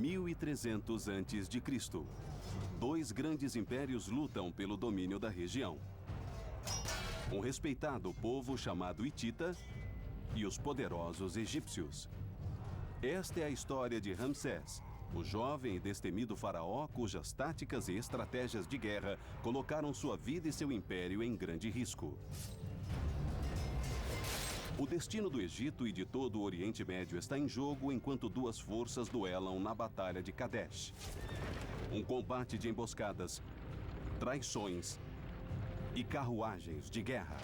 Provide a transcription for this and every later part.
1300 a.C. Dois grandes impérios lutam pelo domínio da região. Um respeitado povo chamado Hitita e os poderosos egípcios. Esta é a história de Ramsés, o jovem e destemido faraó cujas táticas e estratégias de guerra colocaram sua vida e seu império em grande risco. O destino do Egito e de todo o Oriente Médio está em jogo enquanto duas forças duelam na Batalha de Kadesh. Um combate de emboscadas, traições e carruagens de guerra.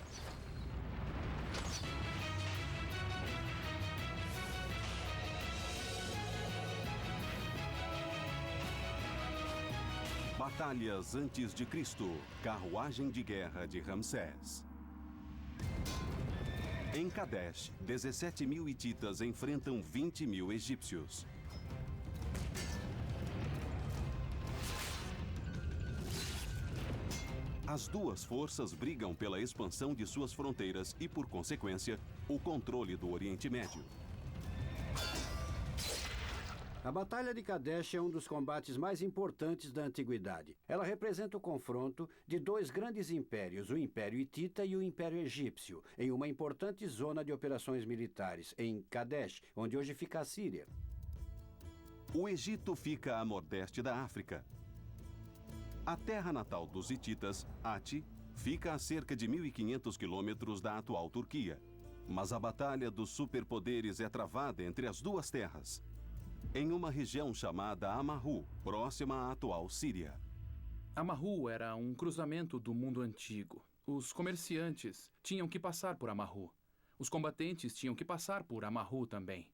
Batalhas antes de Cristo, carruagem de guerra de Ramsés. Em Kadesh, 17.000 hititas enfrentam 20.000 egípcios. As duas forças brigam pela expansão de suas fronteiras e, por consequência, o controle do Oriente Médio. A Batalha de Kadesh é um dos combates mais importantes da antiguidade. Ela representa o confronto de dois grandes impérios, o Império Hitita e o Império Egípcio, em uma importante zona de operações militares, em Kadesh, onde hoje fica a Síria. O Egito fica a nordeste da África. A terra natal dos hititas, Ati, fica a cerca de 1.500 quilômetros da atual Turquia. Mas a batalha dos superpoderes é travada entre as duas terras, em uma região chamada Amurru, próxima à atual Síria. Amurru era um cruzamento do mundo antigo. Os comerciantes tinham que passar por Amurru. Os combatentes tinham que passar por Amurru também.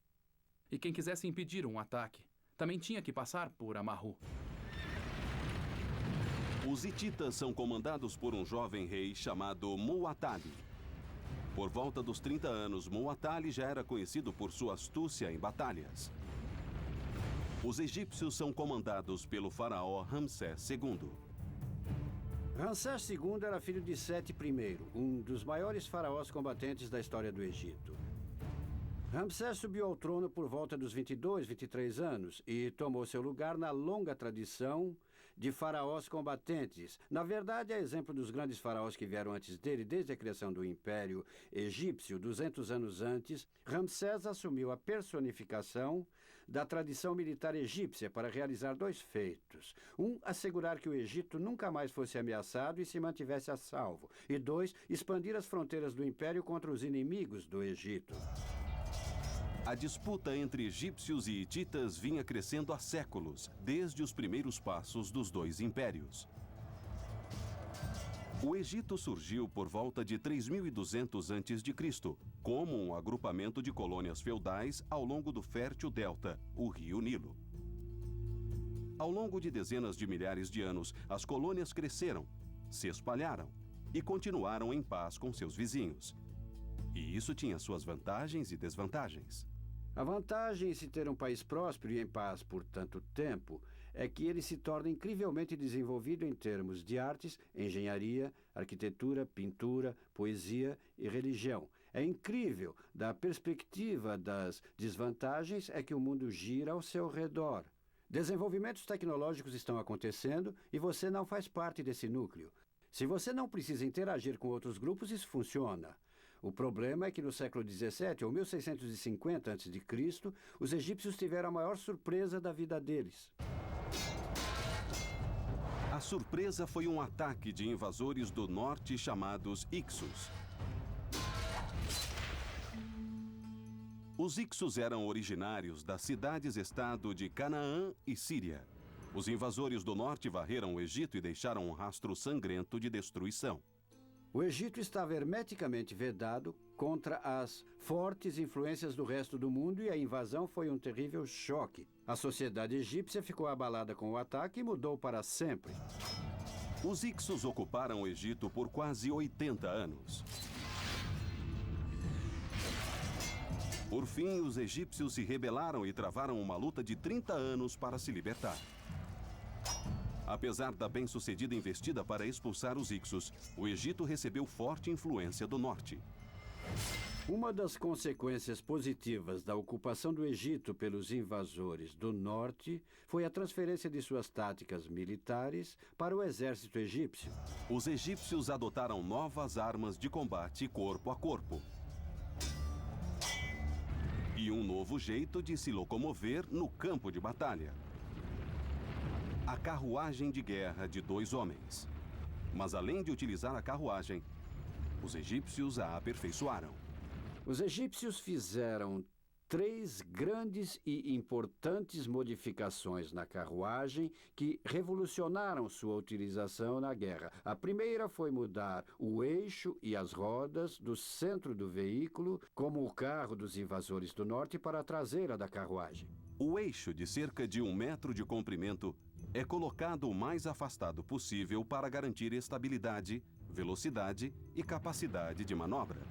E quem quisesse impedir um ataque também tinha que passar por Amurru. Os hititas são comandados por um jovem rei chamado Muwatalli. Por volta dos 30 anos, Muwatalli já era conhecido por sua astúcia em batalhas. Os egípcios são comandados pelo faraó Ramsés II. Ramsés II era filho de Sete I, um dos maiores faraós combatentes da história do Egito. Ramsés subiu ao trono por volta dos 22, 23 anos e tomou seu lugar na longa tradição de faraós combatentes. Na verdade, é exemplo dos grandes faraós que vieram antes dele, desde a criação do Império Egípcio, 200 anos antes. Ramsés assumiu a personificação da tradição militar egípcia para realizar dois feitos. Um, assegurar que o Egito nunca mais fosse ameaçado e se mantivesse a salvo. E dois, expandir as fronteiras do Império contra os inimigos do Egito. A disputa entre egípcios e hititas vinha crescendo há séculos, desde os primeiros passos dos dois impérios. O Egito surgiu por volta de 3.200 a.C., como um agrupamento de colônias feudais ao longo do fértil delta, o rio Nilo. Ao longo de dezenas de milhares de anos, as colônias cresceram, se espalharam e continuaram em paz com seus vizinhos. E isso tinha suas vantagens e desvantagens. A vantagem em se ter um país próspero e em paz por tanto tempo é que ele se torna incrivelmente desenvolvido em termos de artes, engenharia, arquitetura, pintura, poesia e religião. É incrível. Da perspectiva das desvantagens é que o mundo gira ao seu redor. Desenvolvimentos tecnológicos estão acontecendo e você não faz parte desse núcleo. Se você não precisa interagir com outros grupos, isso funciona. O problema é que no século XVII, ou 1650 a.C., os egípcios tiveram a maior surpresa da vida deles. A surpresa foi um ataque de invasores do norte chamados Hicsos. Os Hicsos eram originários das cidades-estado de Canaã e Síria. Os invasores do norte varreram o Egito e deixaram um rastro sangrento de destruição. O Egito estava hermeticamente vedado contra as fortes influências do resto do mundo e a invasão foi um terrível choque. A sociedade egípcia ficou abalada com o ataque e mudou para sempre. Os Hicsos ocuparam o Egito por quase 80 anos. Por fim, os egípcios se rebelaram e travaram uma luta de 30 anos para se libertar. Apesar da bem-sucedida investida para expulsar os Hicsos, o Egito recebeu forte influência do norte. Uma das consequências positivas da ocupação do Egito pelos invasores do norte foi a transferência de suas táticas militares para o exército egípcio. Os egípcios adotaram novas armas de combate corpo a corpo. E um novo jeito de se locomover no campo de batalha. A carruagem de guerra de 2 homens. Mas além de utilizar a carruagem, os egípcios a aperfeiçoaram. Os egípcios fizeram 3 grandes e importantes modificações na carruagem que revolucionaram sua utilização na guerra. A primeira foi mudar o eixo e as rodas do centro do veículo, como o carro dos invasores do norte, para a traseira da carruagem. O eixo, de cerca de 1 metro de comprimento, é colocado o mais afastado possível para garantir estabilidade, velocidade e capacidade de manobra.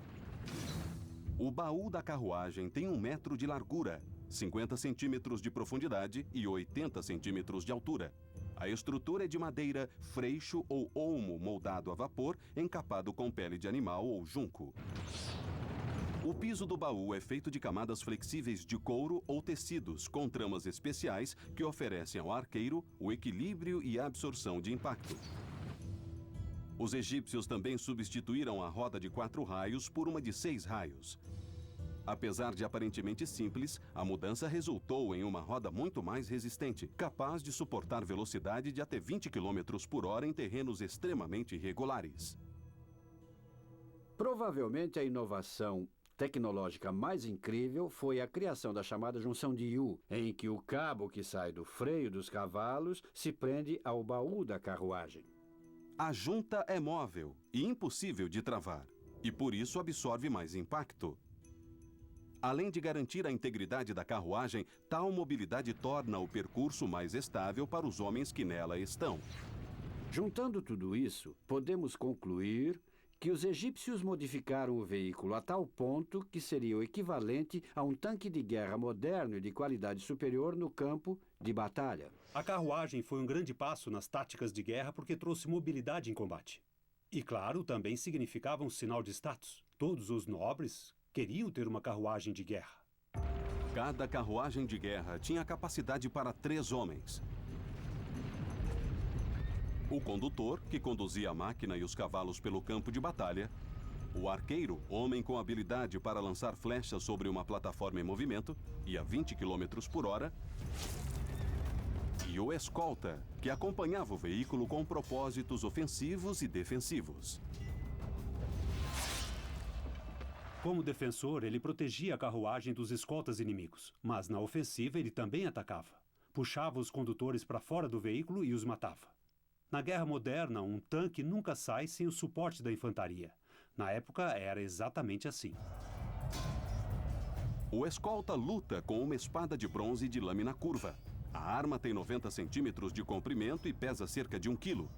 O baú da carruagem tem 1 metro de largura, 50 centímetros de profundidade e 80 centímetros de altura. A estrutura é de madeira, freixo ou olmo moldado a vapor, encapado com pele de animal ou junco. O piso do baú é feito de camadas flexíveis de couro ou tecidos, com tramas especiais que oferecem ao arqueiro o equilíbrio e a absorção de impacto. Os egípcios também substituíram a roda de 4 raios por uma de 6 raios. Apesar de aparentemente simples, a mudança resultou em uma roda muito mais resistente, capaz de suportar velocidade de até 20 km por hora em terrenos extremamente irregulares. Provavelmente a inovação tecnológica mais incrível foi a criação da chamada junção de Yu, em que o cabo que sai do freio dos cavalos se prende ao baú da carruagem. A junta é móvel e impossível de travar, e por isso absorve mais impacto. Além de garantir a integridade da carruagem, tal mobilidade torna o percurso mais estável para os homens que nela estão. Juntando tudo isso, podemos concluir que os egípcios modificaram o veículo a tal ponto que seria o equivalente a um tanque de guerra moderno e de qualidade superior no campo de batalha. A carruagem foi um grande passo nas táticas de guerra porque trouxe mobilidade em combate. E, claro, também significava um sinal de status. Todos os nobres queriam ter uma carruagem de guerra. Cada carruagem de guerra tinha capacidade para 3 homens. O condutor, que conduzia a máquina e os cavalos pelo campo de batalha. O arqueiro, homem com habilidade para lançar flechas sobre uma plataforma em movimento e a 20 km por hora. E o escolta, que acompanhava o veículo com propósitos ofensivos e defensivos. Como defensor, ele protegia a carruagem dos escoltas inimigos, mas na ofensiva ele também atacava. Puxava os condutores para fora do veículo e os matava. Na guerra moderna, um tanque nunca sai sem o suporte da infantaria. Na época, era exatamente assim. O escolta luta com uma espada de bronze de lâmina curva. A arma tem 90 centímetros de comprimento e pesa cerca de 1 quilo.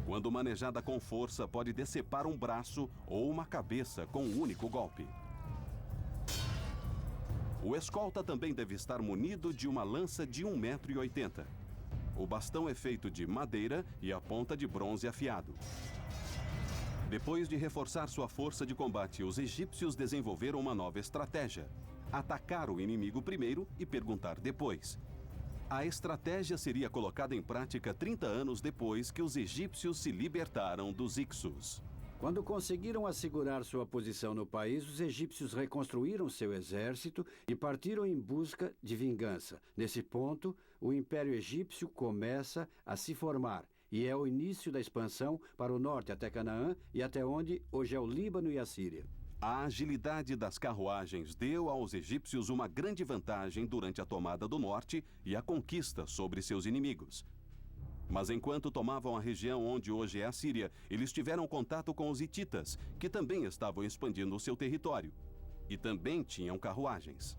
Quando manejada com força, pode decepar um braço ou uma cabeça com um único golpe. O escolta também deve estar munido de uma lança de 1,80 m. O bastão é feito de madeira e a ponta de bronze afiado. Depois de reforçar sua força de combate, os egípcios desenvolveram uma nova estratégia: atacar o inimigo primeiro e perguntar depois. A estratégia seria colocada em prática 30 anos depois que os egípcios se libertaram dos Hyksos. Quando conseguiram assegurar sua posição no país, os egípcios reconstruíram seu exército e partiram em busca de vingança. Nesse ponto, o Império Egípcio começa a se formar e é o início da expansão para o norte até Canaã e até onde hoje é o Líbano e a Síria. A agilidade das carruagens deu aos egípcios uma grande vantagem durante a tomada do norte e a conquista sobre seus inimigos. Mas enquanto tomavam a região onde hoje é a Síria, eles tiveram contato com os hititas, que também estavam expandindo o seu território. E também tinham carruagens.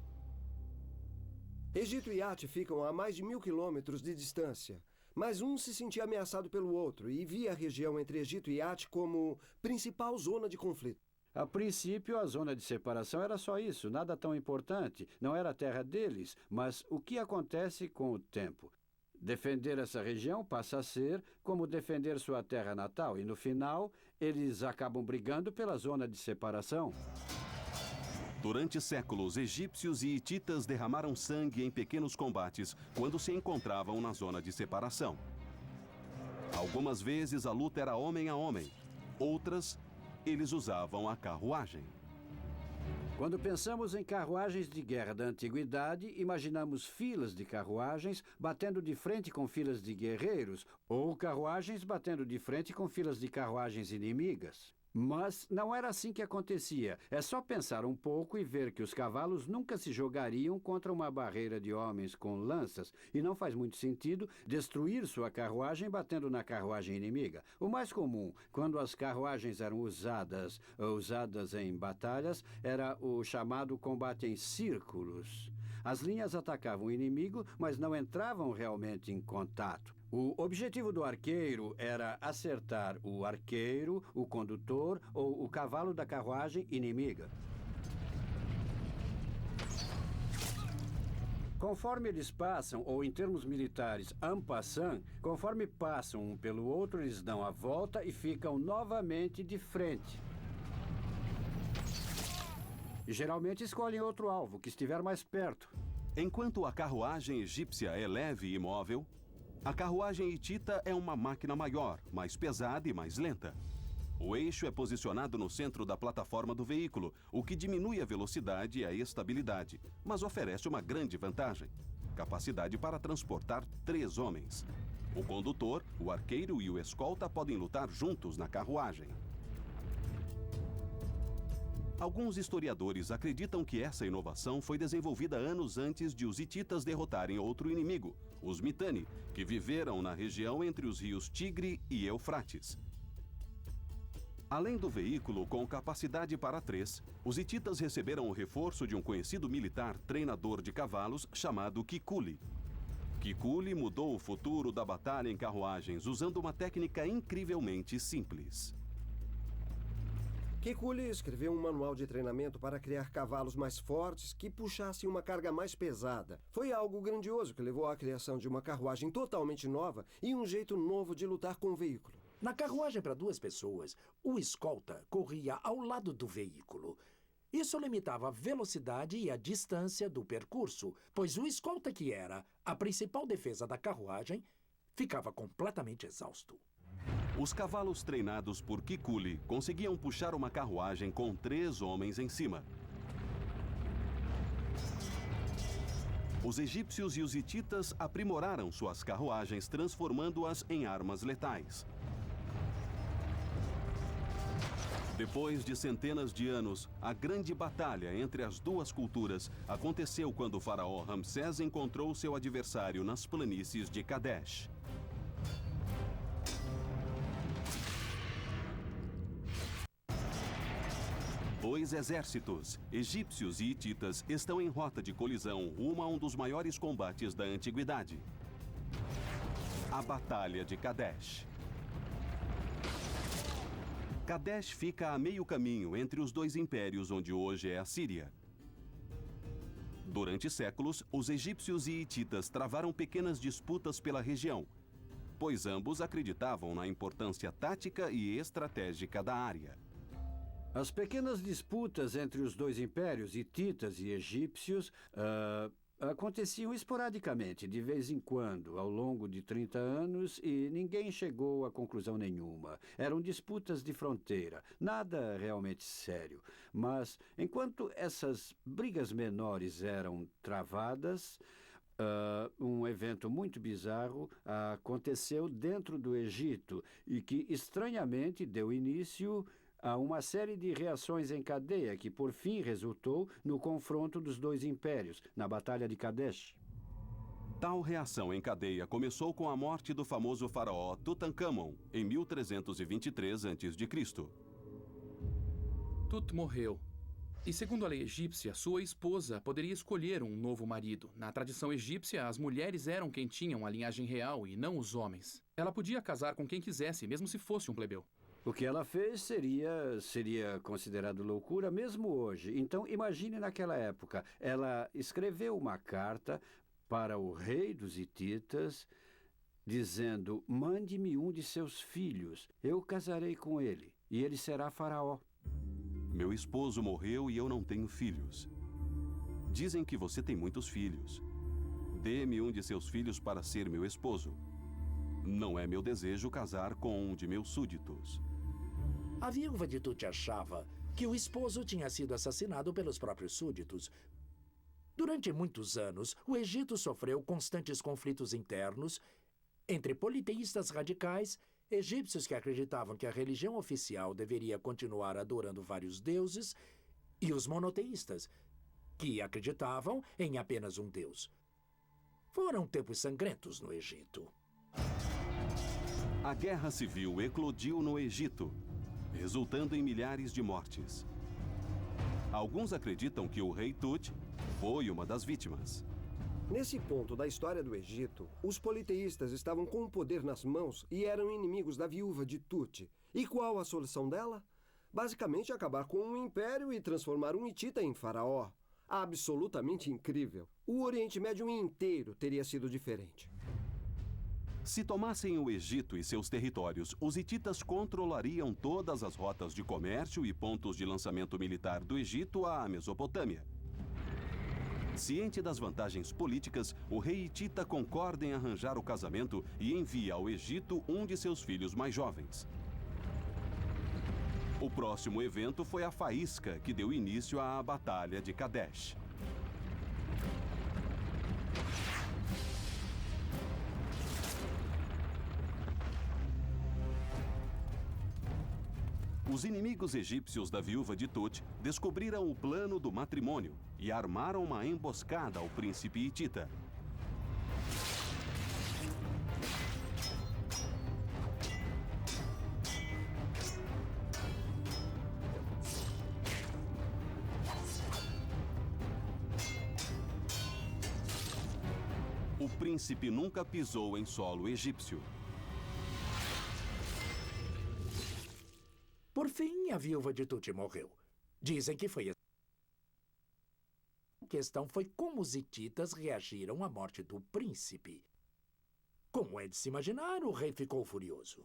Egito e At ficam a mais de 1.000 quilômetros de distância. Mas um se sentia ameaçado pelo outro e via a região entre Egito e At como principal zona de conflito. A princípio, a zona de separação era só isso, nada tão importante. Não era a terra deles, mas o que acontece com o tempo? Defender essa região passa a ser como defender sua terra natal, e no final, eles acabam brigando pela zona de separação. Durante séculos, egípcios e hititas derramaram sangue em pequenos combates quando se encontravam na zona de separação. Algumas vezes a luta era homem a homem, outras, eles usavam a carruagem. Quando pensamos em carruagens de guerra da antiguidade, imaginamos filas de carruagens batendo de frente com filas de guerreiros, ou carruagens batendo de frente com filas de carruagens inimigas. Mas não era assim que acontecia. É só pensar um pouco e ver que os cavalos nunca se jogariam contra uma barreira de homens com lanças, e não faz muito sentido destruir sua carruagem batendo na carruagem inimiga. O mais comum, quando as carruagens eram usadas em batalhas, era o chamado combate em círculos. As linhas atacavam o inimigo, mas não entravam realmente em contato. O objetivo do arqueiro era acertar o arqueiro, o condutor ou o cavalo da carruagem inimiga. Conforme eles passam, ou em termos militares, en passant, conforme passam um pelo outro, eles dão a volta e ficam novamente de frente. E geralmente escolhem outro alvo, que estiver mais perto. Enquanto a carruagem egípcia é leve e móvel, a carruagem hitita é uma máquina maior, mais pesada e mais lenta. O eixo é posicionado no centro da plataforma do veículo, o que diminui a velocidade e a estabilidade, mas oferece uma grande vantagem: capacidade para transportar 3 homens. O condutor, o arqueiro e o escolta podem lutar juntos na carruagem. Alguns historiadores acreditam que essa inovação foi desenvolvida anos antes de os hititas derrotarem outro inimigo, os Mitanni, que viveram na região entre os rios Tigre e Eufrates. Além do veículo com capacidade para 3, os hititas receberam o reforço de um conhecido militar treinador de cavalos chamado Kikuli. Kikuli mudou o futuro da batalha em carruagens usando uma técnica incrivelmente simples. Kikuli escreveu um manual de treinamento para criar cavalos mais fortes que puxassem uma carga mais pesada. Foi algo grandioso que levou à criação de uma carruagem totalmente nova e um jeito novo de lutar com o veículo. Na carruagem para 2 pessoas, o escolta corria ao lado do veículo. Isso limitava a velocidade e a distância do percurso, pois o escolta, que era a principal defesa da carruagem, ficava completamente exausto. Os cavalos treinados por Kikuli conseguiam puxar uma carruagem com 3 homens em cima. Os egípcios e os hititas aprimoraram suas carruagens, transformando-as em armas letais. Depois de centenas de anos, a grande batalha entre as duas culturas aconteceu quando o faraó Ramsés encontrou seu adversário nas planícies de Kadesh. Dois exércitos, egípcios e hititas, estão em rota de colisão rumo a um dos maiores combates da antiguidade: a Batalha de Kadesh. Kadesh fica a meio caminho entre os 2 impérios onde hoje é a Síria. Durante séculos, os egípcios e hititas travaram pequenas disputas pela região, pois ambos acreditavam na importância tática e estratégica da área. As pequenas disputas entre os 2 impérios, hititas e egípcios, aconteciam esporadicamente, de vez em quando, ao longo de 30 anos, e ninguém chegou a conclusão nenhuma. Eram disputas de fronteira, nada realmente sério. Mas, enquanto essas brigas menores eram travadas, um evento muito bizarro aconteceu dentro do Egito e que, estranhamente, deu início a uma série de reações em cadeia que, por fim, resultou no confronto dos 2 impérios, na Batalha de Kadesh. Tal reação em cadeia começou com a morte do famoso faraó Tutankhamon, em 1323 a.C. Tut morreu. E segundo a lei egípcia, sua esposa poderia escolher um novo marido. Na tradição egípcia, as mulheres eram quem tinham a linhagem real e não os homens. Ela podia casar com quem quisesse, mesmo se fosse um plebeu. O que ela fez seria considerado loucura mesmo hoje. Então, imagine naquela época. Ela escreveu uma carta para o rei dos hititas, dizendo: mande-me um de seus filhos. Eu casarei com ele, e ele será faraó. Meu esposo morreu e eu não tenho filhos. Dizem que você tem muitos filhos. Dê-me um de seus filhos para ser meu esposo. Não é meu desejo casar com um de meus súditos. A viúva de Tut achava que o esposo tinha sido assassinado pelos próprios súditos. Durante muitos anos, o Egito sofreu constantes conflitos internos entre politeístas radicais, egípcios que acreditavam que a religião oficial deveria continuar adorando vários deuses, e os monoteístas, que acreditavam em apenas um deus. Foram tempos sangrentos no Egito. A guerra civil eclodiu no Egito, resultando em milhares de mortes. Alguns acreditam que o rei Tut foi uma das vítimas. Nesse ponto da história do Egito, os politeístas estavam com o poder nas mãos e eram inimigos da viúva de Tut. E qual a solução dela? Basicamente acabar com um império e transformar um hitita em faraó. Absolutamente incrível. O Oriente Médio inteiro teria sido diferente. Se tomassem o Egito e seus territórios, os hititas controlariam todas as rotas de comércio e pontos de lançamento militar do Egito à Mesopotâmia. Ciente das vantagens políticas, o rei hitita concorda em arranjar o casamento e envia ao Egito um de seus filhos mais jovens. O próximo evento foi a faísca que deu início à Batalha de Kadesh. Os inimigos egípcios da viúva de Tut descobriram o plano do matrimônio e armaram uma emboscada ao príncipe hitita. O príncipe nunca pisou em solo egípcio. Por fim, a viúva de Tut morreu. Dizem que foi... A questão foi como os hititas reagiram à morte do príncipe. Como é de se imaginar, o rei ficou furioso.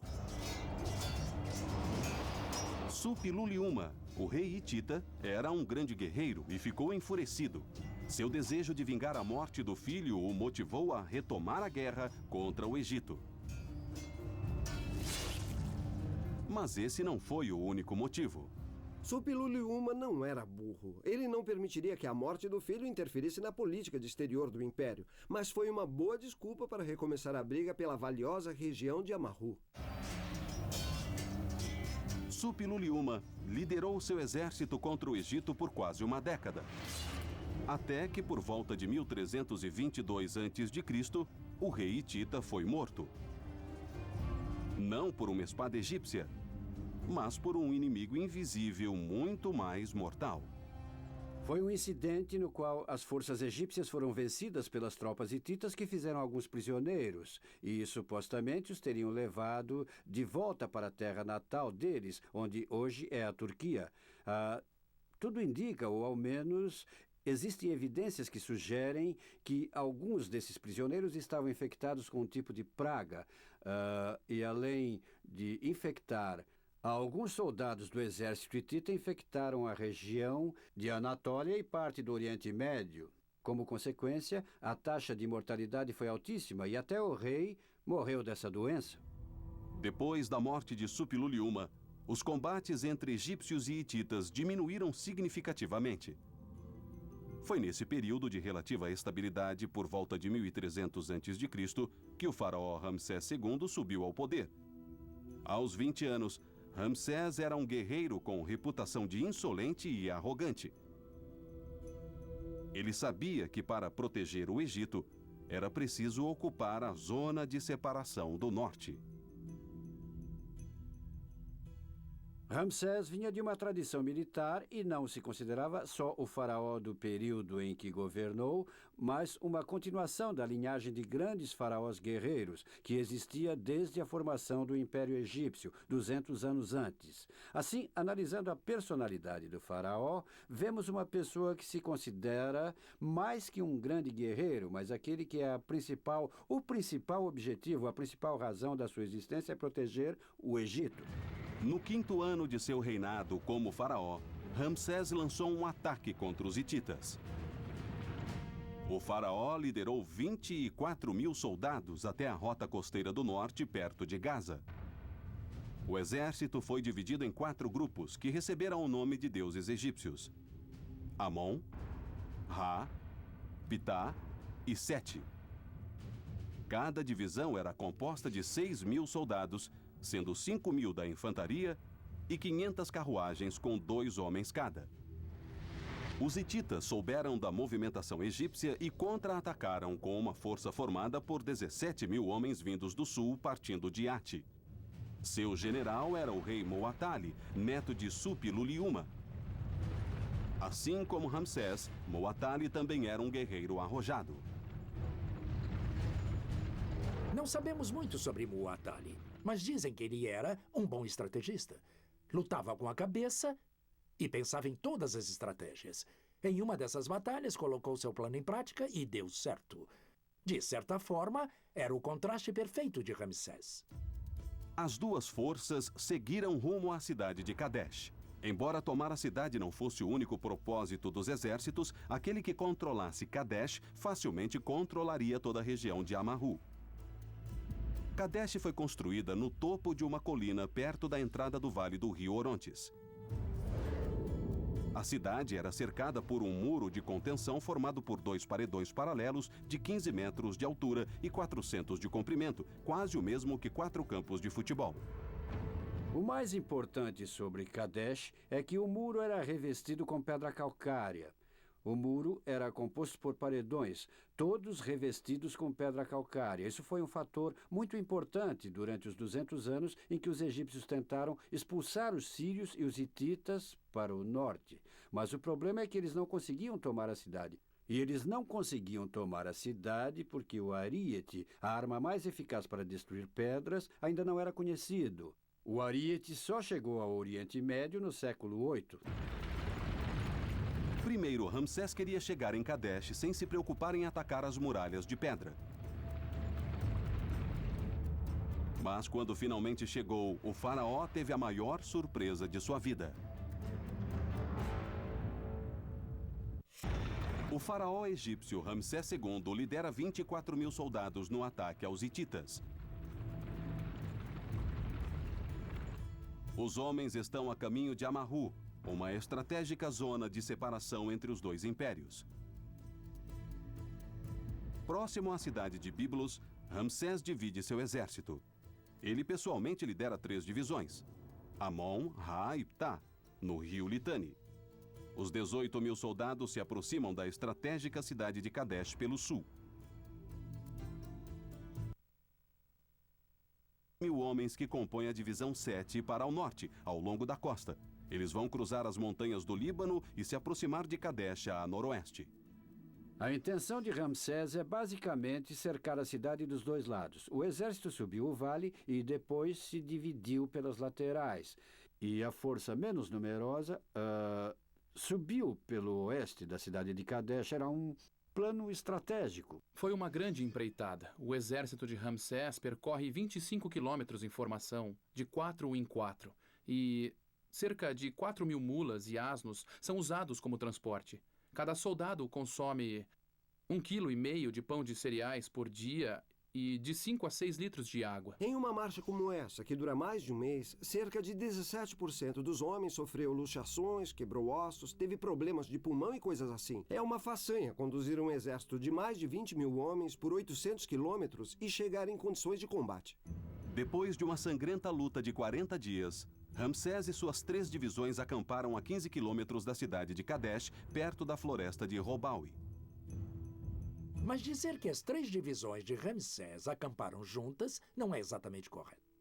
Suppiluliuma, o rei hitita, era um grande guerreiro e ficou enfurecido. Seu desejo de vingar a morte do filho o motivou a retomar a guerra contra o Egito. Mas esse não foi o único motivo. Suppiluliuma não era burro. Ele não permitiria que a morte do filho interferisse na política de exterior do império, mas foi uma boa desculpa para recomeçar a briga pela valiosa região de Amarru. Suppiluliuma liderou seu exército contra o Egito por quase uma década. Até que, por volta de 1322 a.C., o rei hitita foi morto. Não por uma espada egípcia, mas por um inimigo invisível muito mais mortal. Foi um incidente no qual as forças egípcias foram vencidas pelas tropas hititas que fizeram alguns prisioneiros e supostamente os teriam levado de volta para a terra natal deles, onde hoje é a Turquia. Tudo indica, ou ao menos existem evidências que sugerem que alguns desses prisioneiros estavam infectados com um tipo de praga. E além de infectar, alguns soldados do exército hitita infectaram a região de Anatólia e parte do Oriente Médio. Como consequência, a taxa de mortalidade foi altíssima e até o rei morreu dessa doença. Depois da morte de Suppiluliuma, os combates entre egípcios e hititas diminuíram significativamente. Foi nesse período de relativa estabilidade, por volta de 1300 a.C., que o faraó Ramsés II subiu ao poder. Aos 20 anos, Ramsés era um guerreiro com reputação de insolente e arrogante. Ele sabia que para proteger o Egito, era preciso ocupar a zona de separação do norte. Ramsés vinha de uma tradição militar e não se considerava só o faraó do período em que governou, mas uma continuação da linhagem de grandes faraós guerreiros que existia desde a formação do Império Egípcio, 200 anos antes. Assim, analisando a personalidade do faraó, vemos uma pessoa que se considera mais que um grande guerreiro, mas aquele que é o principal objetivo, a principal razão da sua existência é proteger o Egito. No 5º ano de seu reinado como faraó, Ramsés lançou um ataque contra os hititas. O faraó liderou 24 mil soldados até a rota costeira do norte, perto de Gaza. O exército foi dividido em 4 grupos que receberam o nome de deuses egípcios: Amon, Ra, Ptah e Sete. Cada divisão era composta de 6 mil soldados, sendo 5 mil da infantaria e 500 carruagens com 2 homens cada. Os hititas souberam da movimentação egípcia e contra-atacaram com uma força formada por 17 mil homens vindos do sul, partindo de Ati. Seu general era o rei Moatali, neto de Supi-Luliuma. Assim como Ramsés, Moatali também era um guerreiro arrojado. Não sabemos muito sobre Muatali, mas dizem que ele era um bom estrategista. Lutava com a cabeça e pensava em todas as estratégias. Em uma dessas batalhas, colocou seu plano em prática e deu certo. De certa forma, era o contraste perfeito de Ramsés. As duas forças seguiram rumo à cidade de Kadesh. Embora tomar a cidade não fosse o único propósito dos exércitos, aquele que controlasse Kadesh facilmente controlaria toda a região de Amarru. Kadesh foi construída no topo de uma colina perto da entrada do vale do rio Orontes. A cidade era cercada por um muro de contenção formado por 2 paredões paralelos de 15 metros de altura e 400 de comprimento, quase o mesmo que 4 campos de futebol. O mais importante sobre Kadesh é que o muro era revestido com pedra calcária. O muro era composto por paredões, todos revestidos com pedra calcária. Isso foi um fator muito importante durante os 200 anos em que os egípcios tentaram expulsar os sírios e os hititas para o norte. Mas o problema é que eles não conseguiam tomar a cidade. E eles não conseguiam tomar a cidade porque o ariete, a arma mais eficaz para destruir pedras, ainda não era conhecido. O ariete só chegou ao Oriente Médio no século VIII. Primeiro, Ramsés queria chegar em Kadesh sem se preocupar em atacar as muralhas de pedra. Mas quando finalmente chegou, o faraó teve a maior surpresa de sua vida. O faraó egípcio Ramsés II lidera 24 mil soldados no ataque aos hititas. Os homens estão a caminho de Amarru, uma estratégica zona de separação entre os 2 impérios. Próximo à cidade de Biblos, Ramsés divide seu exército. Ele pessoalmente lidera 3 divisões: Amon, Ra e Ptah, no rio Litani. Os 18 mil soldados se aproximam da estratégica cidade de Kadesh pelo sul. 1.000 homens que compõem a divisão 7 para o norte, ao longo da costa. Eles vão cruzar as montanhas do Líbano e se aproximar de Kadesh a noroeste. A intenção de Ramsés é basicamente cercar a cidade dos 2 lados. O exército subiu o vale e depois se dividiu pelas laterais. E a força menos numerosa subiu pelo oeste da cidade de Kadesh. Era um plano estratégico. Foi uma grande empreitada. O exército de Ramsés percorre 25 quilômetros em formação, de 4 em 4. E cerca de 4 mil mulas e asnos são usados como transporte. Cada soldado consome 1,5 kg de pão de cereais por dia e de 5 a 6 litros de água. Em uma marcha como essa, que dura mais de um mês, cerca de 17% dos homens sofreu luxações, quebrou ossos, teve problemas de pulmão e coisas assim. É uma façanha conduzir um exército de mais de 20 mil homens por 800 quilômetros e chegar em condições de combate. Depois de uma sangrenta luta de 40 dias, Ramsés e suas 3 divisões acamparam a 15 quilômetros da cidade de Kadesh, perto da floresta de Robaui. Mas dizer que as 3 divisões de Ramsés acamparam juntas não é exatamente correto.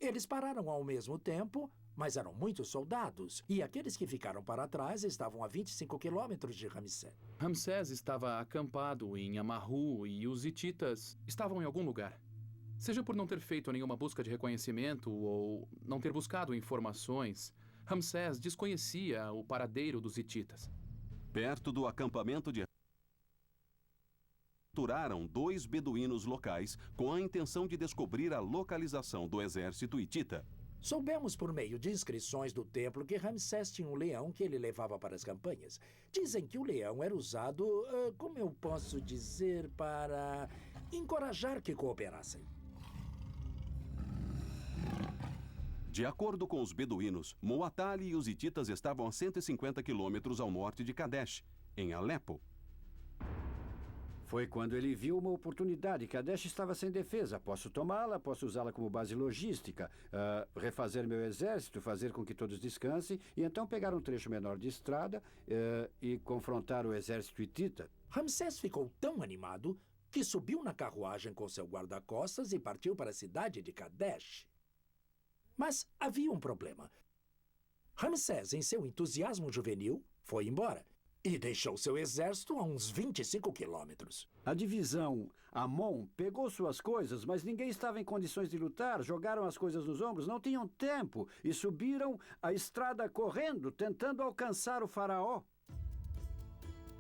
Eles pararam ao mesmo tempo, mas eram muitos soldados, e aqueles que ficaram para trás estavam a 25 quilômetros de Ramsés. Ramsés estava acampado em Amarru e os hititas estavam em algum lugar. Seja por não ter feito nenhuma busca de reconhecimento ou não ter buscado informações, Ramsés desconhecia o paradeiro dos hititas. Perto do acampamento de capturaram 2 beduínos locais com a intenção de descobrir a localização do exército hitita. Soubemos por meio de inscrições do templo que Ramsés tinha um leão que ele levava para as campanhas. Dizem que o leão era usado, como eu posso dizer, para encorajar que cooperassem. De acordo com os beduínos, Muwatalli e os hititas estavam a 150 quilômetros ao norte de Kadesh, em Alepo. Foi quando ele viu uma oportunidade. Kadesh estava sem defesa. Posso tomá-la, posso usá-la como base logística, refazer meu exército, fazer com que todos descansem, e então pegar um trecho menor de estrada e confrontar o exército hitita. Ramsés ficou tão animado que subiu na carruagem com seu guarda-costas e partiu para a cidade de Kadesh. Mas havia um problema. Ramsés, em seu entusiasmo juvenil, foi embora e deixou seu exército a uns 25 quilômetros. A divisão Amon pegou suas coisas, mas ninguém estava em condições de lutar. Jogaram as coisas nos ombros, não tinham tempo e subiram a estrada correndo, tentando alcançar o faraó.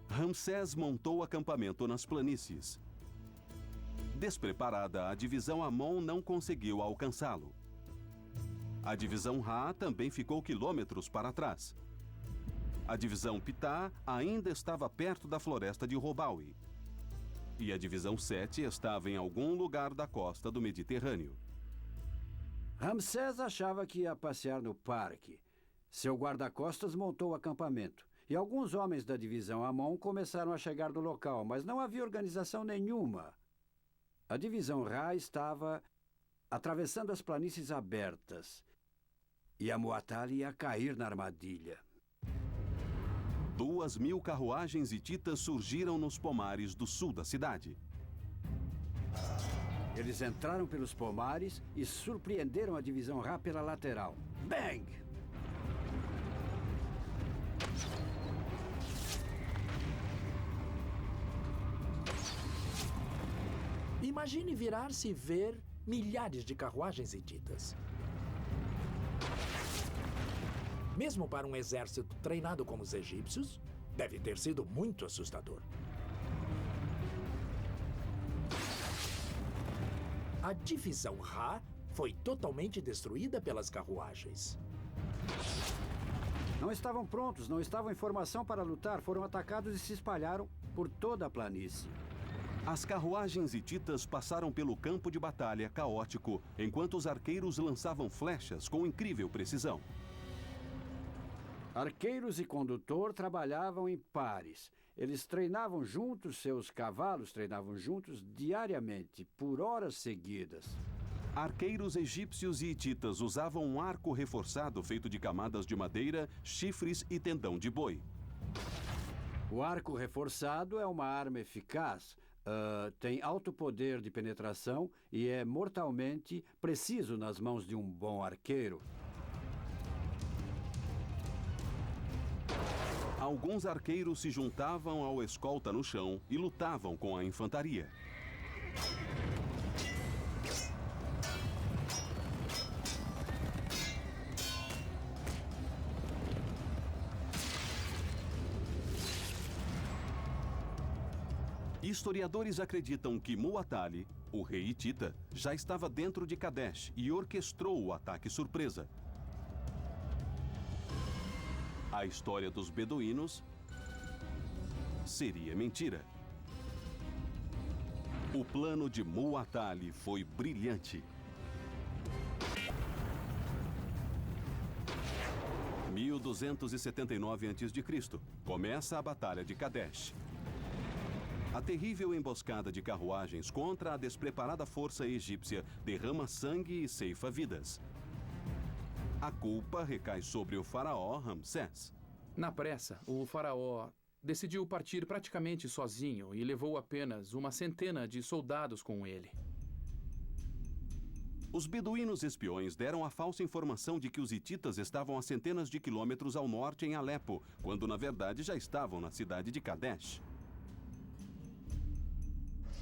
Ramsés montou acampamento nas planícies. Despreparada, a divisão Amon não conseguiu alcançá-lo. A divisão Ra também ficou quilômetros para trás. A divisão Pitá ainda estava perto da floresta de Robaui. E a divisão 7 estava em algum lugar da costa do Mediterrâneo. Ramsés achava que ia passear no parque. Seu guarda-costas montou o acampamento. E alguns homens da divisão Amon começaram a chegar no local, mas não havia organização nenhuma. A divisão Ra estava atravessando as planícies abertas. E a Muwatalli ia cair na armadilha. 2.000 carruagens hititas surgiram nos pomares do sul da cidade. Eles entraram pelos pomares e surpreenderam a divisão Ra pela lateral. Bang! Imagine virar-se e ver milhares de carruagens hititas. Mesmo para um exército treinado como os egípcios, deve ter sido muito assustador. A divisão Ra foi totalmente destruída pelas carruagens. Não estavam prontos, não estavam em formação para lutar, foram atacados e se espalharam por toda a planície. As carruagens hititas passaram pelo campo de batalha caótico, enquanto os arqueiros lançavam flechas com incrível precisão. Arqueiros e condutor trabalhavam em pares. Eles treinavam juntos, seus cavalos treinavam juntos diariamente, por horas seguidas. Arqueiros egípcios e hititas usavam um arco reforçado feito de camadas de madeira, chifres e tendão de boi. O arco reforçado é uma arma eficaz, tem alto poder de penetração e é mortalmente preciso nas mãos de um bom arqueiro. Alguns arqueiros se juntavam ao escolta no chão e lutavam com a infantaria. Historiadores acreditam que Muwatalli, o rei hitita, já estava dentro de Kadesh e orquestrou o ataque surpresa. A história dos beduínos seria mentira. O plano de Muwatalli foi brilhante. 1279 a.C. Começa a Batalha de Kadesh. A terrível emboscada de carruagens contra a despreparada força egípcia derrama sangue e ceifa vidas. A culpa recai sobre o faraó Ramsés. Na pressa, o faraó decidiu partir praticamente sozinho e levou apenas uma centena de soldados com ele. Os beduínos espiões deram a falsa informação de que os hititas estavam a centenas de quilômetros ao norte em Alepo, quando na verdade já estavam na cidade de Kadesh.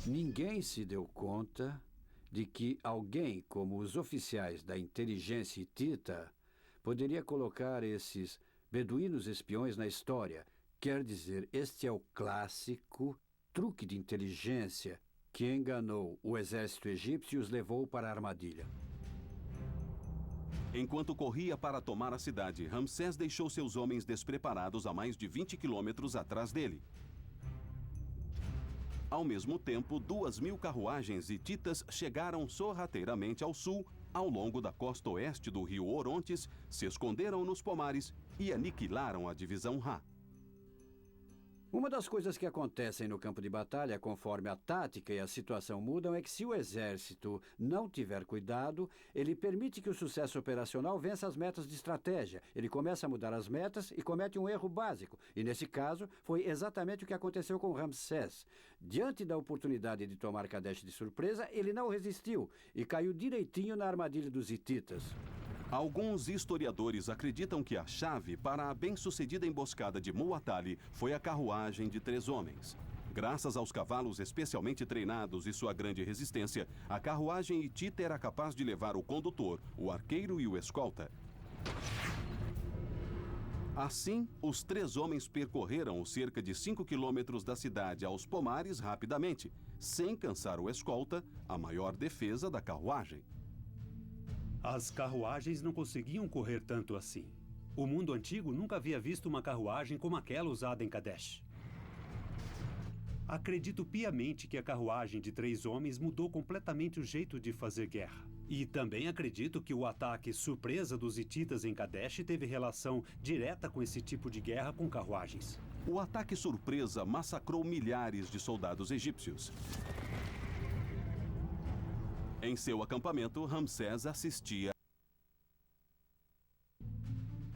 Ninguém se deu conta de que alguém como os oficiais da inteligência hitita poderia colocar esses beduínos espiões na história. Quer dizer, este é o clássico truque de inteligência que enganou o exército egípcio e os levou para a armadilha. Enquanto corria para tomar a cidade, Ramsés deixou seus homens despreparados a mais de 20 quilômetros atrás dele. Ao mesmo tempo, 2.000 carruagens hititas chegaram sorrateiramente ao sul, ao longo da costa oeste do rio Orontes, se esconderam nos pomares e aniquilaram a divisão Ra. Uma das coisas que acontecem no campo de batalha, conforme a tática e a situação mudam, é que se o exército não tiver cuidado, ele permite que o sucesso operacional vença as metas de estratégia. Ele começa a mudar as metas e comete um erro básico. E nesse caso, foi exatamente o que aconteceu com Ramsés. Diante da oportunidade de tomar Kadesh de surpresa, ele não resistiu e caiu direitinho na armadilha dos hititas. Alguns historiadores acreditam que a chave para a bem-sucedida emboscada de Muwatalli foi a carruagem de 3 homens. Graças aos cavalos especialmente treinados e sua grande resistência, a carruagem hitita era capaz de levar o condutor, o arqueiro e o escolta. Assim, os 3 homens percorreram os cerca de 5 quilômetros da cidade aos pomares rapidamente, sem cansar o escolta, a maior defesa da carruagem. As carruagens não conseguiam correr tanto assim. O mundo antigo nunca havia visto uma carruagem como aquela usada em Kadesh. Acredito piamente que a carruagem de 3 homens mudou completamente o jeito de fazer guerra. E também acredito que o ataque surpresa dos hititas em Kadesh teve relação direta com esse tipo de guerra com carruagens. O ataque surpresa massacrou milhares de soldados egípcios. Em seu acampamento, Ramsés assistia.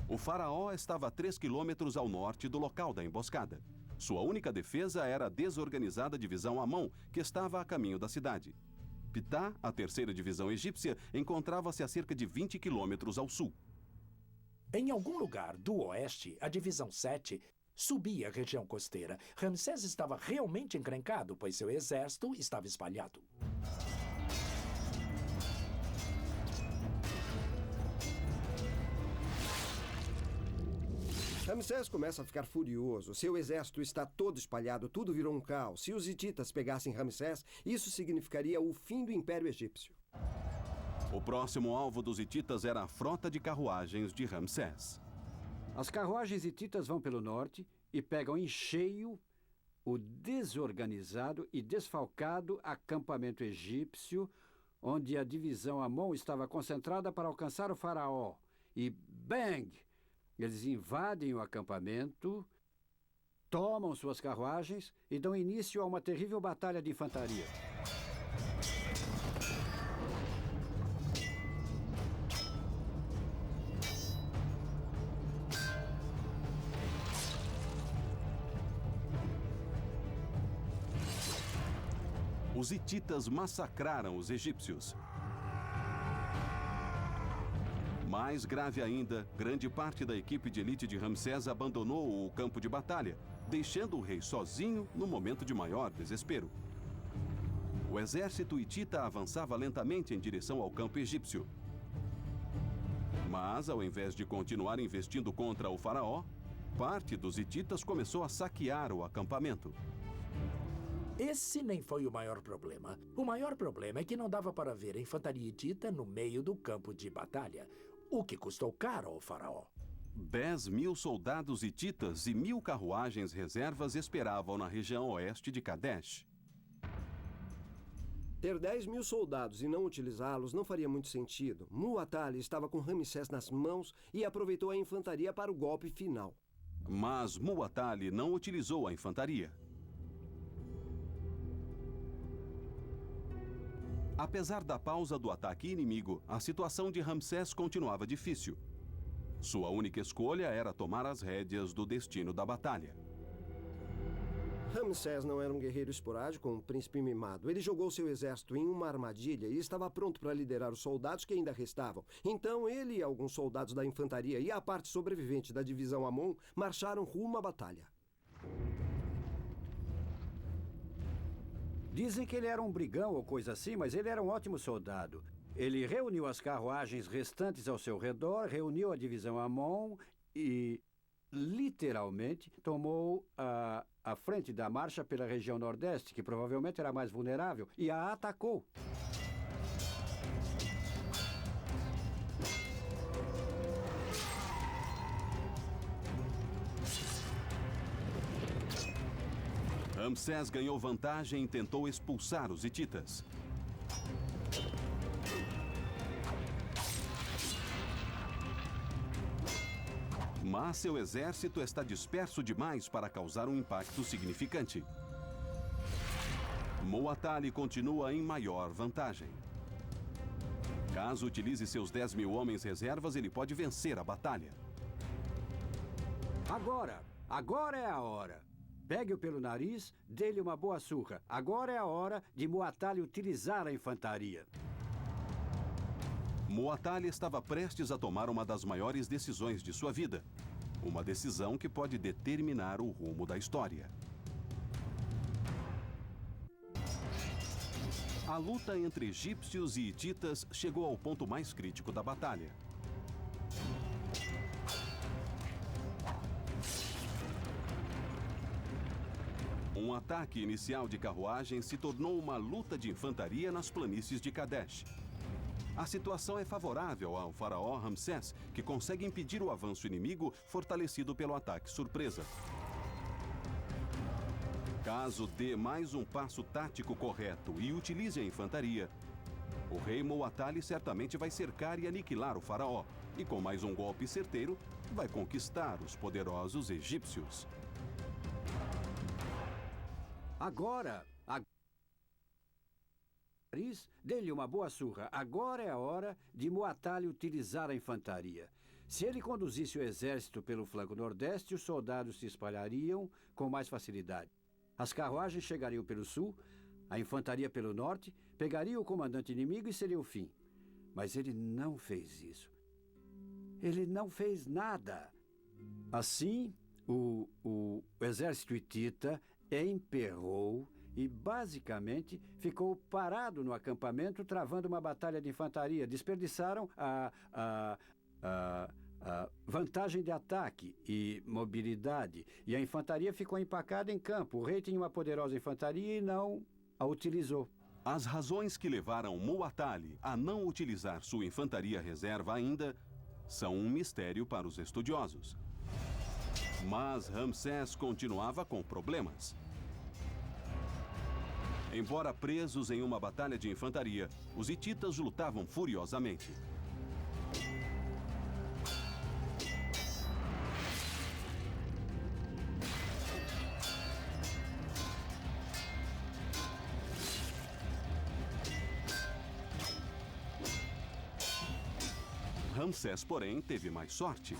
O faraó estava a 3 quilômetros ao norte do local da emboscada. Sua única defesa era a desorganizada divisão Amon, que estava a caminho da cidade. Ptah, a 3ª divisão egípcia, encontrava-se a cerca de 20 quilômetros ao sul. Em algum lugar do oeste, a divisão 7 subia a região costeira. Ramsés estava realmente encrencado, pois seu exército estava espalhado. Ramsés começa a ficar furioso. Seu exército está todo espalhado, tudo virou um caos. Se os hititas pegassem Ramsés, isso significaria o fim do Império Egípcio. O próximo alvo dos hititas era a frota de carruagens de Ramsés. As carruagens hititas vão pelo norte e pegam em cheio o desorganizado e desfalcado acampamento egípcio, onde a divisão Amon estava concentrada para alcançar o faraó. E bang! Eles invadem o acampamento, tomam suas carruagens e dão início a uma terrível batalha de infantaria. Os hititas massacraram os egípcios. Mais grave ainda, grande parte da equipe de elite de Ramsés abandonou o campo de batalha, deixando o rei sozinho no momento de maior desespero. O exército hitita avançava lentamente em direção ao campo egípcio. Mas, ao invés de continuar investindo contra o faraó, parte dos hititas começou a saquear o acampamento. Esse nem foi o maior problema. O maior problema é que não dava para ver a infantaria hitita no meio do campo de batalha, o que custou caro ao faraó. 10.000 soldados hititas e 1.000 carruagens reservas esperavam na região oeste de Kadesh. Ter 10.000 soldados e não utilizá-los não faria muito sentido. Muwatalli estava com Ramsés nas mãos e aproveitou a infantaria para o golpe final. Mas Muwatalli não utilizou a infantaria. Apesar da pausa do ataque inimigo, a situação de Ramsés continuava difícil. Sua única escolha era tomar as rédeas do destino da batalha. Ramsés não era um guerreiro esporádico ou um príncipe mimado. Ele jogou seu exército em uma armadilha e estava pronto para liderar os soldados que ainda restavam. Então ele e alguns soldados da infantaria e a parte sobrevivente da divisão Amon marcharam rumo à batalha. Dizem que ele era um brigão ou coisa assim, mas ele era um ótimo soldado. Ele reuniu as carruagens restantes ao seu redor, reuniu a divisão Amon e, literalmente, tomou a frente da marcha pela região nordeste, que provavelmente era mais vulnerável, e a atacou. Ramsés ganhou vantagem e tentou expulsar os hititas. Mas seu exército está disperso demais para causar um impacto significante. Muwatalli continua em maior vantagem. Caso utilize seus 10.000 homens reservas, ele pode vencer a batalha. Agora é a hora. Pegue-o pelo nariz, dê-lhe uma boa surra. Agora é a hora de Muwatalli utilizar a infantaria. Muwatalli estava prestes a tomar uma das maiores decisões de sua vida. Uma decisão que pode determinar o rumo da história. A luta entre egípcios e hititas chegou ao ponto mais crítico da batalha. Um ataque inicial de carruagem se tornou uma luta de infantaria nas planícies de Kadesh. A situação é favorável ao faraó Ramsés, que consegue impedir o avanço inimigo fortalecido pelo ataque surpresa. Caso dê mais um passo tático correto e utilize a infantaria, o rei Muwatalli certamente vai cercar e aniquilar o faraó, e com mais um golpe certeiro, vai conquistar os poderosos egípcios. Agora, dê-lhe uma boa surra. Agora é a hora de Muwatalli utilizar a infantaria. Se ele conduzisse o exército pelo flanco nordeste, os soldados se espalhariam com mais facilidade. As carruagens chegariam pelo sul, a infantaria pelo norte, pegaria o comandante inimigo e seria o fim. Mas ele não fez isso. Ele não fez nada. Assim, o exército hitita emperrou e, basicamente, ficou parado no acampamento, travando uma batalha de infantaria. Desperdiçaram a vantagem de ataque e mobilidade. E a infantaria ficou empacada em campo. O rei tinha uma poderosa infantaria e não a utilizou. As razões que levaram Muwatalli a não utilizar sua infantaria reserva ainda são um mistério para os estudiosos. Mas Ramsés continuava com problemas. Embora presos em uma batalha de infantaria, os hititas lutavam furiosamente. Ramsés, porém, teve mais sorte.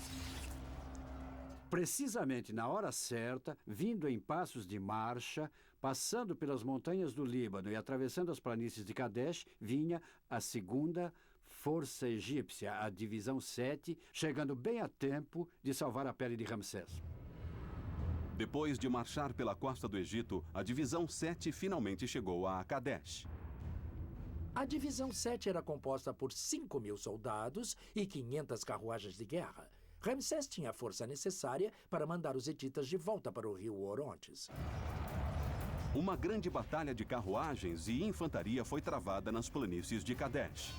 Precisamente na hora certa, vindo em passos de marcha, passando pelas montanhas do Líbano e atravessando as planícies de Kadesh, vinha a segunda força egípcia, a divisão 7, chegando bem a tempo de salvar a pele de Ramsés. Depois de marchar pela costa do Egito, a divisão 7 finalmente chegou a Kadesh. A divisão 7 era composta por 5.000 soldados e 500 carruagens de guerra. Ramsés tinha a força necessária para mandar os hititas de volta para o rio Orontes. Uma grande batalha de carruagens e infantaria foi travada nas planícies de Kadesh.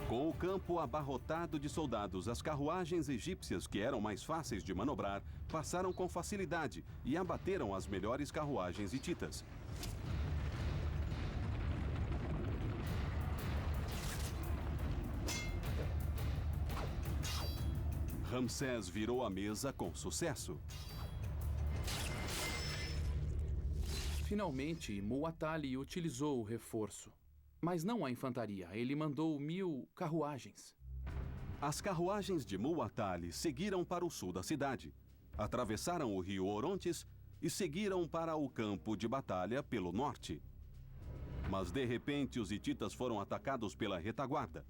Com o campo abarrotado de soldados, as carruagens egípcias, que eram mais fáceis de manobrar, passaram com facilidade e abateram as melhores carruagens hititas. Ramsés virou a mesa com sucesso. Finalmente, Muwatalli utilizou o reforço. Mas não a infantaria, ele mandou 1.000 carruagens. As carruagens de Muwatalli seguiram para o sul da cidade, atravessaram o rio Orontes e seguiram para o campo de batalha pelo norte. Mas, de repente, os hititas foram atacados pela retaguarda.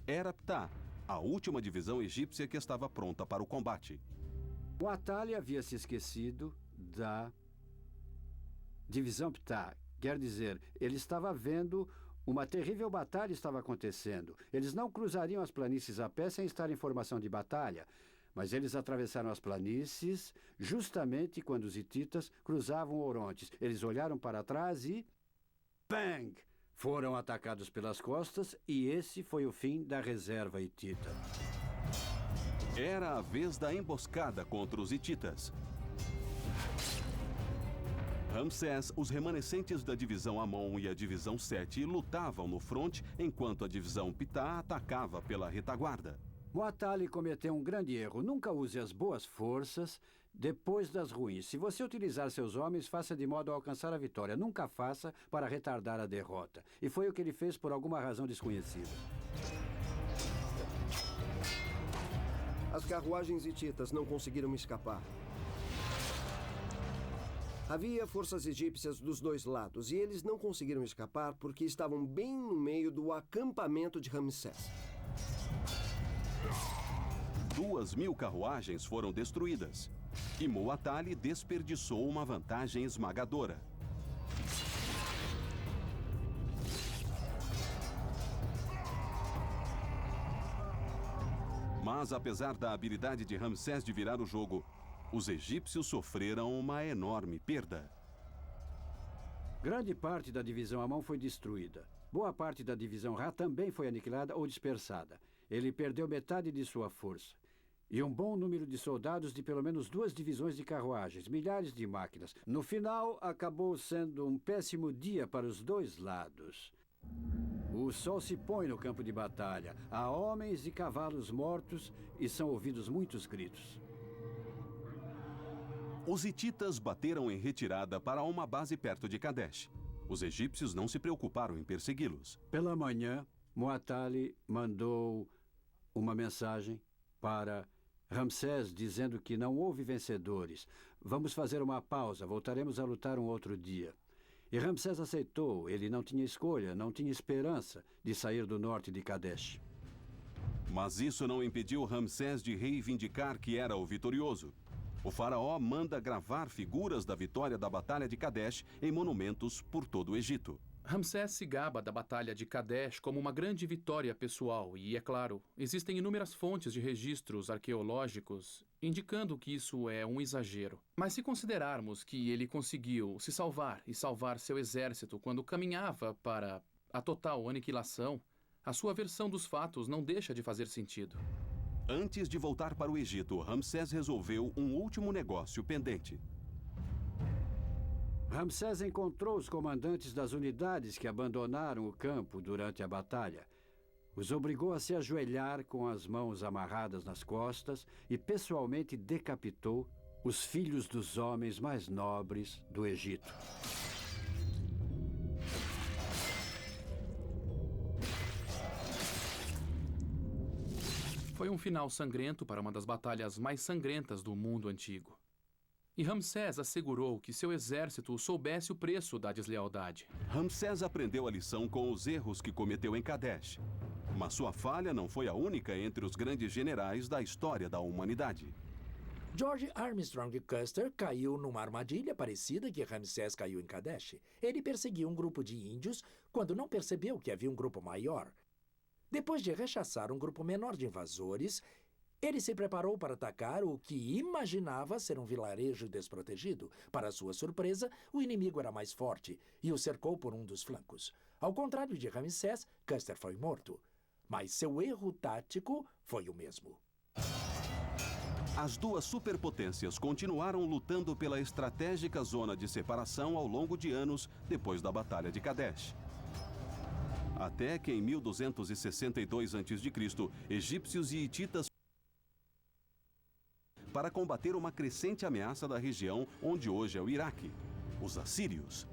Era Ptah, a última divisão egípcia que estava pronta para o combate. Muwatalli havia se esquecido da divisão Ptah. Quer dizer, ele estava vendo uma terrível batalha estava acontecendo. Eles não cruzariam as planícies a pé sem estar em formação de batalha. Mas eles atravessaram as planícies justamente quando os hititas cruzavam o Orontes. Eles olharam para trás e Bang! Foram atacados pelas costas e esse foi o fim da reserva hitita. Era a vez da emboscada contra os hititas. Ramsés, os remanescentes da divisão Amon e a divisão Sete lutavam no fronte, enquanto a divisão Ptah atacava pela retaguarda. Muattali cometeu um grande erro. Nunca use as boas forças depois das ruins. Se você utilizar seus homens, faça de modo a alcançar a vitória. Nunca faça para retardar a derrota. E foi o que ele fez por alguma razão desconhecida. As carruagens hititas não conseguiram escapar. Havia forças egípcias dos dois lados e eles não conseguiram escapar porque estavam bem no meio do acampamento de Ramsés. 2.000 carruagens foram destruídas e Muattali desperdiçou uma vantagem esmagadora. Mas apesar da habilidade de Ramsés de virar o jogo, os egípcios sofreram uma enorme perda. Grande parte da divisão Amon foi destruída. Boa parte da divisão Ra também foi aniquilada ou dispersada. Ele perdeu metade de sua força. E um bom número de soldados de pelo menos 2 divisões de carruagens, milhares de máquinas. No final, acabou sendo um péssimo dia para os dois lados. O sol se põe no campo de batalha. Há homens e cavalos mortos e são ouvidos muitos gritos. Os hititas bateram em retirada para uma base perto de Kadesh. Os egípcios não se preocuparam em persegui-los. Pela manhã, Muattali mandou uma mensagem para Ramsés dizendo que não houve vencedores. Vamos fazer uma pausa, voltaremos a lutar um outro dia. E Ramsés aceitou. Ele não tinha escolha, não tinha esperança de sair do norte de Kadesh. Mas isso não impediu Ramsés de reivindicar que era o vitorioso. O faraó manda gravar figuras da vitória da Batalha de Kadesh em monumentos por todo o Egito. Ramsés se gaba da Batalha de Kadesh como uma grande vitória pessoal e, é claro, existem inúmeras fontes de registros arqueológicos indicando que isso é um exagero. Mas se considerarmos que ele conseguiu se salvar e salvar seu exército quando caminhava para a total aniquilação, a sua versão dos fatos não deixa de fazer sentido. Antes de voltar para o Egito, Ramsés resolveu um último negócio pendente. Ramsés encontrou os comandantes das unidades que abandonaram o campo durante a batalha. Os obrigou a se ajoelhar com as mãos amarradas nas costas e pessoalmente decapitou os filhos dos homens mais nobres do Egito. Foi um final sangrento para uma das batalhas mais sangrentas do mundo antigo. E Ramsés assegurou que seu exército soubesse o preço da deslealdade. Ramsés aprendeu a lição com os erros que cometeu em Kadesh. Mas sua falha não foi a única entre os grandes generais da história da humanidade. George Armstrong Custer caiu numa armadilha parecida que Ramsés caiu em Kadesh. Ele perseguiu um grupo de índios quando não percebeu que havia um grupo maior. Depois de rechaçar um grupo menor de invasores, ele se preparou para atacar o que imaginava ser um vilarejo desprotegido. Para sua surpresa, o inimigo era mais forte e o cercou por um dos flancos. Ao contrário de Ramsés, Custer foi morto. Mas seu erro tático foi o mesmo. As duas superpotências continuaram lutando pela estratégica zona de separação ao longo de anos depois da Batalha de Kadesh. Até que em 1262 a.C., egípcios e hititas para combater uma crescente ameaça da região onde hoje é o Iraque, os assírios.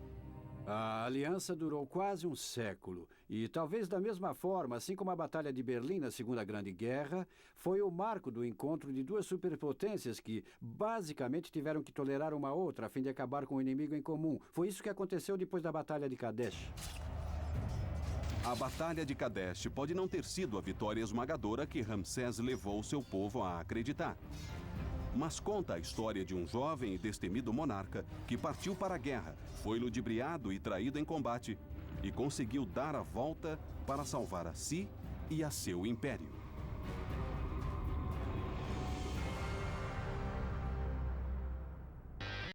A aliança durou quase um século e, talvez da mesma forma, assim como a Batalha de Berlim na Segunda Grande Guerra, foi o marco do encontro de duas superpotências que, basicamente, tiveram que tolerar uma outra a fim de acabar com o inimigo em comum. Foi isso que aconteceu depois da Batalha de Kadesh. A Batalha de Kadesh pode não ter sido a vitória esmagadora que Ramsés levou seu povo a acreditar. Mas conta a história de um jovem e destemido monarca que partiu para a guerra, foi ludibriado e traído em combate e conseguiu dar a volta para salvar a si e a seu império.